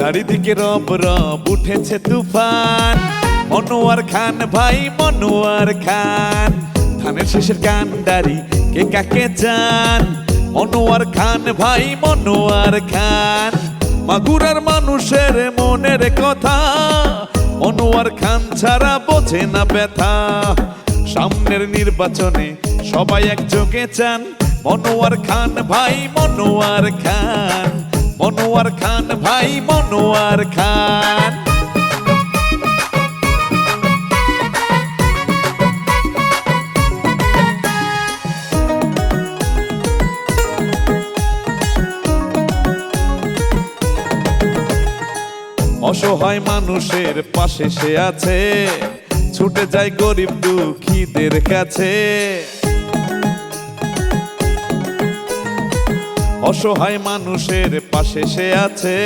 চারিদিকে রব রব উঠেছে তুফান। মনোয়ার খান ভাই মনোয়ার খান, ধানের শেষের কান্ডারি কে কাকে চান। মনোয়ার খান ভাই মনোয়ার খান, মাগুরার মানুষের মনের কথা মনোয়ার খান ছাড়া বোঝে না ব্যথা। সামনের নির্বাচনে সবাই একযোগে চান মনোয়ার খান ভাই মনোয়ার খান, মনোয়ার খান ভাই মনোয়ার খান। অসহায় মানুষের পাশে সে আছে, ছুটে যায় গরিব দুঃখীদের কাছে। অসহায় মানুষের পাশে সে আছে,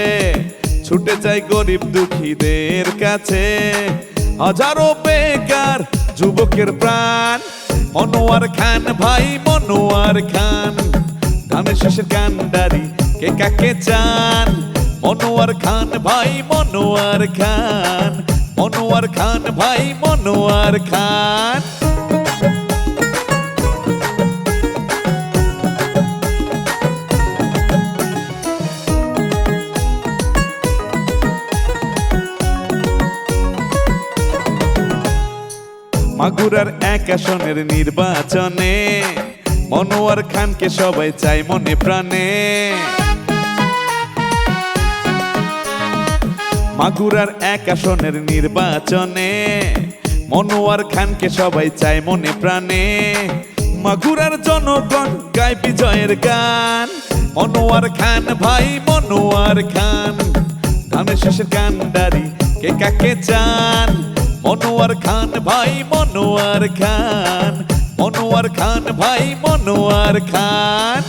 ছুটে যায় গরিব দুঃখীদের কাছে। হাজারো বেকার যুবকের প্রাণ মনোয়ার খান ভাই মনোয়ার খান, ধানের শেষের কান্ডারি কে কাকে চান। মনোয়ার খান ভাই মনোয়ার খান, মনোয়ার খান ভাই মনোয়ার খান। মাগুরার এক আসনের নির্বাচনে মনোয়ার খানকে সবাই চায় মনে প্রাণে। মাগুরার এক আসনের নির্বাচনে মনোয়ার খানকে সবাই চায় মনে প্রাণে। মাগুরার জনগণ গায় বিজয়ের গান মনোয়ার খান ভাই মনোয়ার খান, ধানের শেষের কান্ডারি কে কাকে চান। মনোয়ার খান ভাই মনোয়ার খান, মনোয়ার খান ভাই মনোয়ার খান।